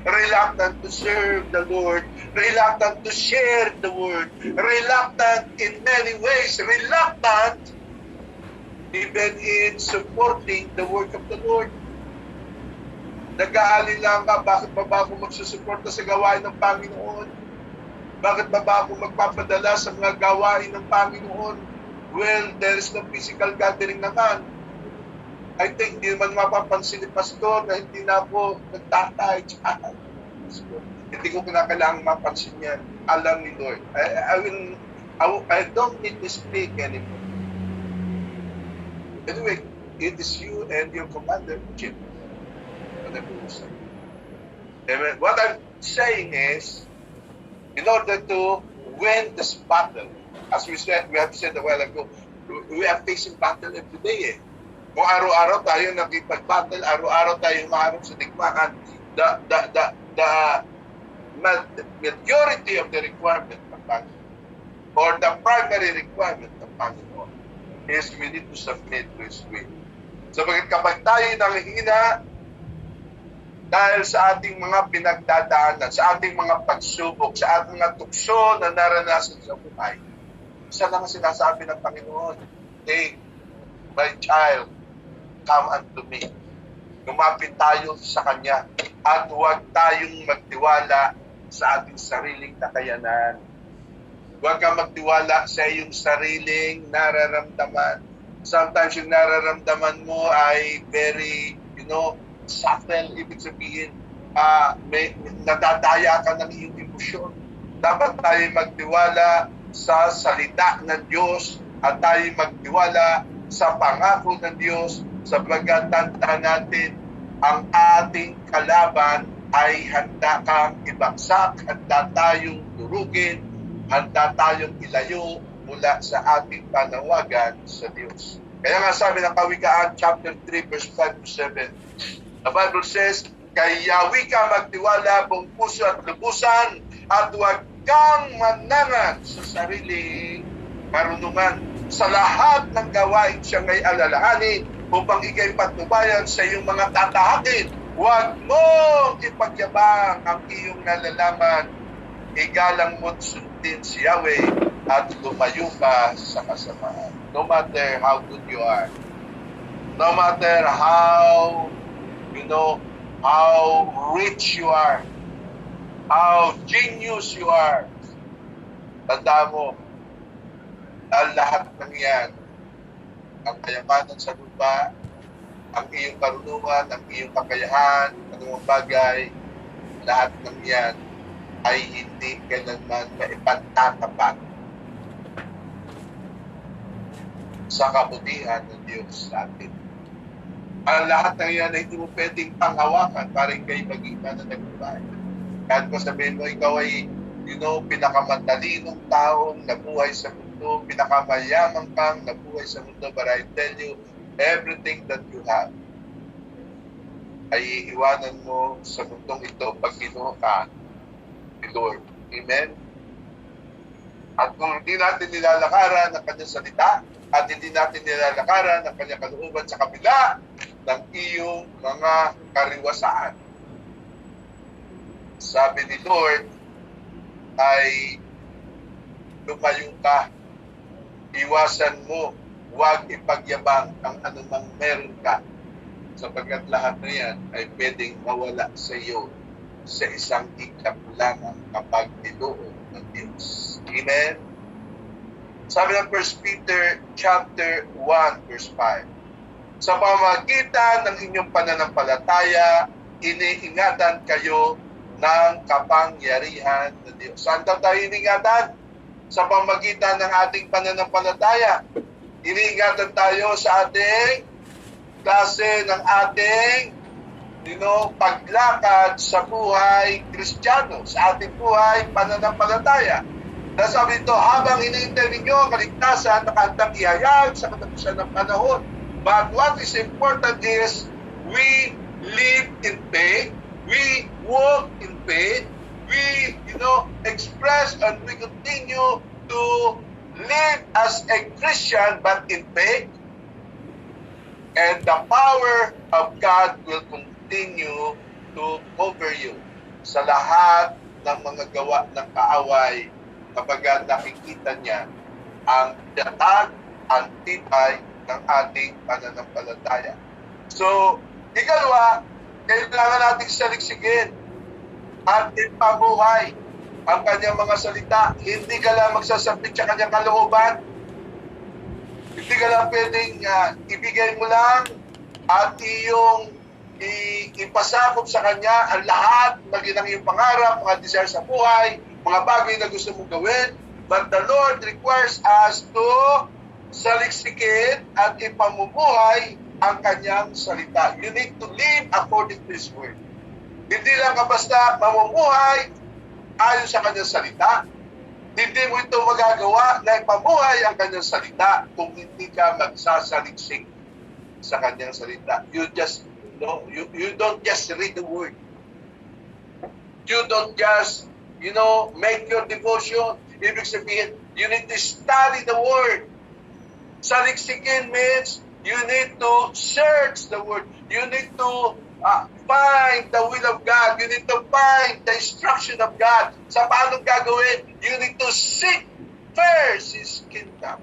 reluctant to serve the Lord, reluctant to share the Word, reluctant in many ways, reluctant even in supporting the work of the Lord. Nag-aalala ka, bakit ba ako magsusuporta sa gawain ng Panginoon? Bakit ba ako magpapadala sa mga gawain ng Panginoon? Well, there is no physical gathering naman. I think hindi naman mapapansin ni Pastor na hindi na ako nagtatay. Hindi ko kinakailangan mapansin yan. Alam ni Lord. I don't need to speak anymore. Anyway, it is you and your commander, Jim. Amen. What I'm saying is, in order to win this battle, as we have said a while ago, we are facing battle every day. Kung araw-araw tayo nakipag-battle, araw-araw tayo humaharap sa digmaan, the majority of the requirement of Panginoon, or the primary requirement of Panginoon, is we need to submit to His will. Sabagat kapag tayo nanghihina, dahil sa ating mga pinagdadaanan, sa ating mga pagsubok, sa ating mga tukso na naranasan sa buhay, isa lang ang sinasabi ng Panginoon, "Hey, my child, come unto me." Lumapit tayo sa Kanya at huwag tayong magtiwala sa ating sariling kakayanan. Huwag kang magtiwala sa iyong sariling nararamdaman. Sometimes yung nararamdaman mo ay very, subtle, ibig sabihin, nadadaya ka ng iyong emosyon. Dapat tayo magtiwala sa salita ng Diyos at tayo magtiwala sa pangako ng Diyos sapagkat tanda natin ang ating kalaban ay handa kang ibagsak, handa tayong durugin, handa tayong ilayo mula sa ating panawagan sa Diyos. Kaya nga sabi ng Kawikaan, chapter 3, verse 5 to 7, the Bible says, "Kay Yahweh ka magtiwala buong puso at lubusan at huwag kang manangan sa sariling karunungan. Sa lahat ng gawain siya ngay alalahanin upang ikay patnubayan sa iyong mga tatahakin. Huwag mong ipagyabang ang iyong nalalaman. Igalang mo't sundin si Yahweh at lumayo ka sa kasamaan." No matter how good you are, no matter how rich you are, how genius you are, tanda mo, ang lahat ng yan, ang kayamanan sa lupa, ang iyong karunungan, ang iyong kakayahan, anumang bagay, lahat ng yan ay hindi kailanman maipagtatapat sa kabutihan ng Diyos sa atin. Ang lahat ng yan ay hindi mo pwedeng panghawakan para ikay maging mananagumpay. Kahit kung sabihin mo, ikaw ay, pinakamatalinong taong nabuhay sa mundo, pinakamayamang kang nabuhay sa mundo, but I tell you, everything that you have ay iiwanan mo sa mundong ito pag kinuha ka ni Lord. Amen? At kung hindi natin nilalakaran ang kanyang salita, at hindi natin nilalakaran ang kanyang kalooban sa kabila ng iyong mga kariwasaan, sabi ni Lord ay lumayo ka, iwasan mo, huwag ipagyabang ang anumang meron ka, sapagkat lahat na yan ay pwedeng mawala sa iyo sa isang iklap lamang kapag niloon ng Diyos. Amen? Sabi ng 1 Peter chapter 1 verse 5, "Sa pamamagitan ng inyong pananampalataya, iniingatan kayo ng kapangyarihan ng Diyos." Saan daw tayo iniingatan? Sa pamamagitan ng ating pananampalataya. Iniingatan tayo sa ating klase ng ating paglakad sa buhay Kristiyano, sa ating buhay pananampalataya. Nasabi ito, habang hinihintay ninyo ang kaligtasan, nakahandang ihayag sa katapusan ng panahon. But what is important is, we live in faith, we walk in faith, we, express and we continue to live as a Christian but in faith, and the power of God will continue to cover you. sa lahat ng mga gawa ng kaaway kapag nakikita niya ang tatag, ang tibay ng ating pananampalataya. So, ikalawa, kailangan nating saliksigin at ipabuhay ang kanyang mga salita. Hindi ka lang magsasabit sa kanyang kalooban. Hindi ka lang pwedeng ibigay mo lang at iyong ipasakop sa kanya ang lahat ng iyong pangarap, mga desire sa buhay, mga bagay na gusto mong gawin. But the Lord requires us to saliksikin at ipamumuhay ang kanyang salita. You need to live according to His word. Hindi lang ka basta mamumuhay ayon sa kanyang salita. Hindi mo ito magagawa na ipamuhay ang kanyang salita kung hindi ka magsasaliksik sa kanyang salita. You don't just read the word. You don't just, make your devotion. Ibig sabihin, you need to study the word. Saliksikin means you need to search the word. You need to find the will of God. You need to find the instruction of God. Sa paano gagawin, you need to seek first His kingdom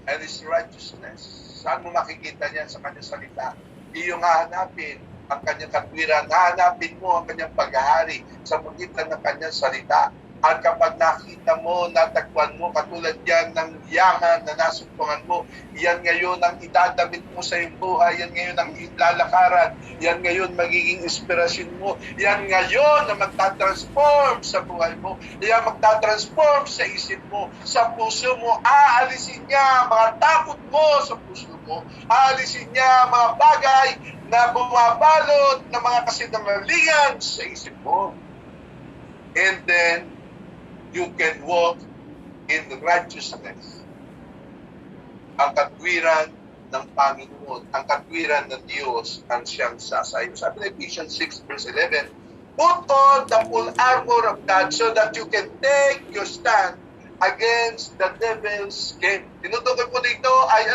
and His righteousness. Saan mo makikita niyan sa kanyang salita? Iyong hahanapin ang kanyang katwiran. Hahanapin mo ang kanyang paghahari sa pagitan ng kanyang salita. At kapag nakita mo, natagpuan mo, katulad yan ng yaman na nasumpungan mo, yan ngayon ang idadamit mo sa iyong buhay, yan ngayon ang ilalakaran, yan ngayon magiging inspirasyon mo, yan ngayon na magtatransform sa buhay mo, yan magtatransform sa isip mo, sa puso mo, aalisin niya mga takot mo sa puso mo, aalisin niya mga bagay na bumabalot ng mga kasinungalingan sa isip mo. And then, you can walk in righteousness. Ang katwiran ng Panginoon, ang katwiran ng Diyos ang siyang sasayo. Sabi ng Ephesians 6 verse 11, put on the full armor of God so that you can take your stand against the devil's scheme. Tinutukoy po dito ay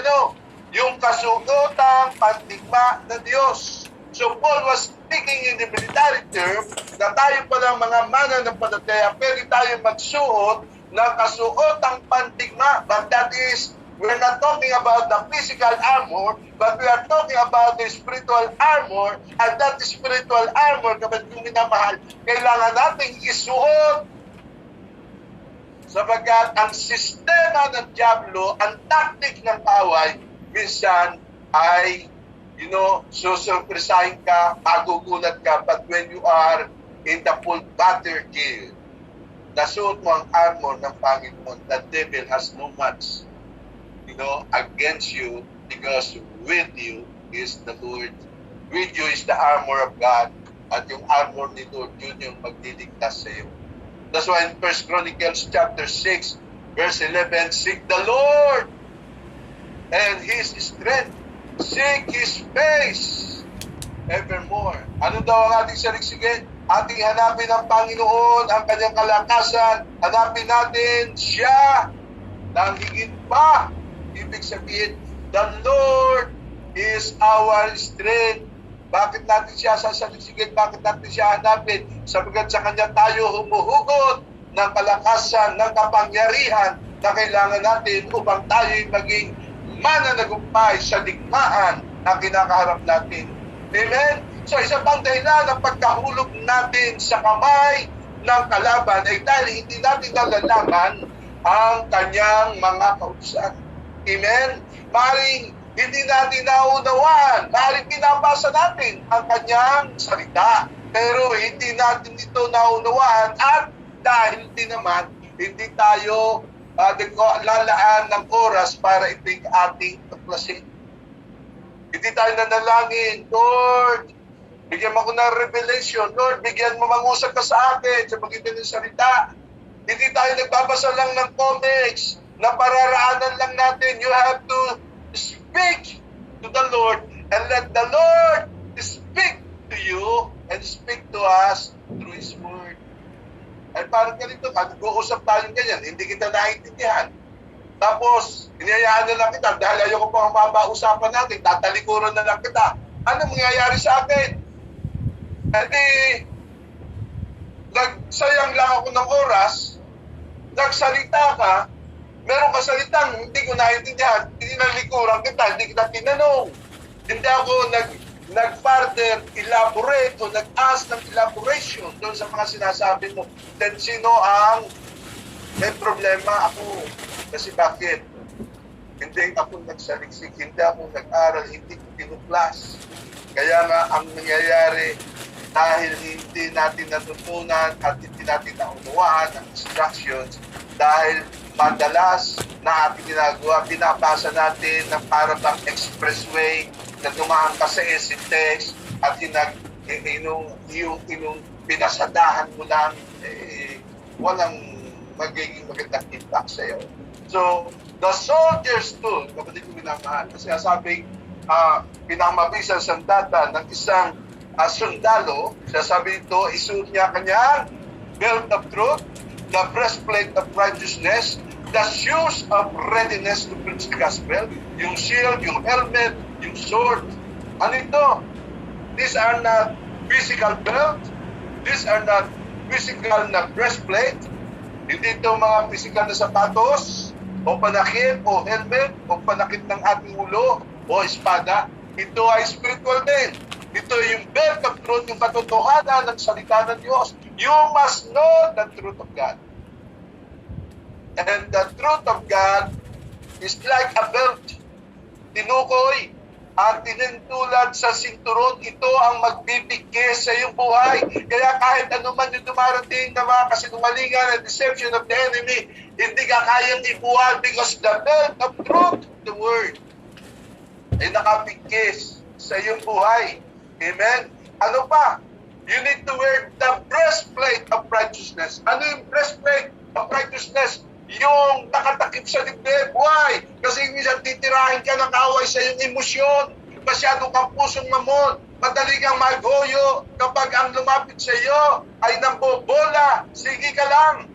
yung kasugotang pandigma ng Diyos. So Paul was speaking in the military term na tayo palang mga mananampalataya, pwede tayo magsuot ng kasuotang pandigma. But that is, we're not talking about the physical armor, but we are talking about the spiritual armor. And that spiritual armor, kapag yung minamahal, kailangan nating isuot. Sabagat ang sistema ng Diablo, ang tactic ng away, minsan ay susurpresahin ka, magugulat ka, but when you are in the full battlefield, nasuot mo ang armor ng Panginoon, the devil has no match, against you, because with you is the Lord. With you is the armor of God, at yung armor ni Lord, yun yung magdiligtas sa iyo. That's why in 1 Chronicles chapter 6, verse 11, seek the Lord and His strength. Seek His face evermore. Ano daw ang ating saliksigin? Ating hanapin ang Panginoon, ang kanyang kalakasan. Hanapin natin siya ng higit pa. Ibig sabihin, the Lord is our strength. Bakit natin siya sasaliksigin? Bakit natin siya hanapin? Sabagat sa kanya tayo humuhugot ng kalakasan, ng kapangyarihan na kailangan natin upang tayo'y maging mananagumpay sa digmaan na kinakaharap natin. Amen? So, isa pang dahilan ng pagkahulog natin sa kamay ng kalaban ay dahil hindi natin nalalaman ang kanyang mga kautusan. Amen? Maring hindi natin naunawaan, maring pinabasa natin ang kanyang salita, pero hindi natin ito naunawaan at dahil din naman, hindi tayo lalaan ng oras para ito'y ating tuklasin. Hindi tayo nanalangin, Lord, bigyan mo ko ng revelation. Lord, bigyan mo mangusap ka sa akin sa magitan ng salita. Hindi tayo nagbabasa lang ng comics na pararaanan lang natin. You have to speak to the Lord and let the Lord speak to you and speak to us through His Word. Ay parang ganito, nag-uusap tayo ganyan, hindi kita naiintindihan. Tapos, inayaan na lang kita, dahil ayoko pang mabausapan natin, tatalikuran na lang kita. Ano mangyayari sa akin? Hindi, nagsayang lang ako ng oras, nagsalita ka, meron ka salitang hindi ko naintindihan, tinalikuran kita, hindi kita tinanong. Hindi ako nag-further elaborate o nag-ask ng elaboration doon sa mga sinasabi mo. Then sino ang may problema? Ako. Kasi bakit? Hindi ako nagsaliksik, hindi ako nag-aral, hindi ko tinuklas. Kaya nga ang nangyayari, dahil hindi natin natutunan at hindi natin naunawaan ang instructions, dahil madalas na ating ginagawa, binabasa natin ng para bang expressway na dumaan ka sa text at yung pinasadahan mo lang, walang magiging magandang impact sa iyo. So, the soldiers stood, kapatid ko minamahal, kasi sabing pinangmabisan sandata ng isang sundalo, sasabi ito, isuot niya kanyang belt of truth, the breastplate of righteousness, the shoes of readiness to preach the gospel, yung shield, yung helmet, yung sword. Ano ito? These are not physical belt, these are not physical na breastplate, hindi ito mga physical na sapatos, o panakit, o helmet, o panakit ng ating ulo, o espada. Ito ay spiritual din. Ito yung belt of truth, yung katotohanan ng salita ng Diyos. You must know the truth of God. And the truth of God is like a belt. Tinukoy at tinintulad sa sinturon, ito ang magbibigay sa iyong buhay. Kaya kahit anuman yung dumarating na mga kasinungalingan and deception of the enemy, hindi ka kayang ibuwal because the belt of truth, the word, ay nakapigkis sa iyong buhay. Amen? Ano pa? You need to wear the breastplate of righteousness. Ano yung breastplate of righteousness? Yung nakatakip sa dibdib. Why? Kasi minsan titirahin ka ng away sa iyong emosyon. Masyado kang pusong mamon. Madali kang maghoyo kapag ang lumapit sa iyo ay nambobola. Sige ka lang.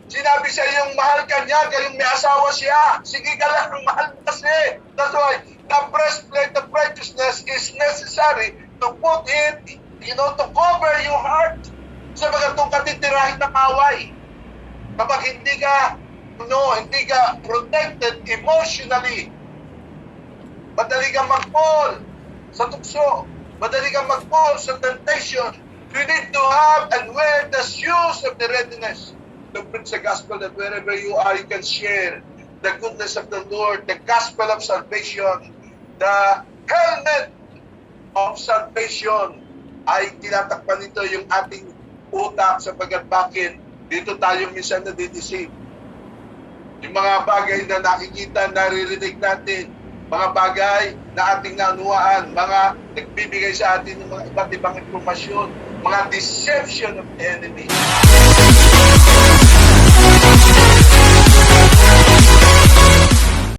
Sinabi sa iyong mahal ka niya, gayong may asawa siya. Sige ka lang, mahal kasi. That's why the breastplate of righteousness is necessary to put it, to cover your heart. Sa magatong katitirahin ng away. Kapag hindi ka protected emotionally, madali kang mag-fall sa tukso, madali kang mag-fall sa temptation. You need to have and wear the shoes of the readiness to preach the gospel, that wherever you are, you can share the goodness of the Lord, the gospel of salvation, the helmet of salvation. Ay tinatakpan nito yung ating utak sapagkat bakit dito tayo minsan nadideceive. Yung mga bagay na nakikita, naririnig natin, mga bagay na ating naunuan, mga nagbibigay sa atin ng mga iba't ibang impormasyon, mga deception of the enemy.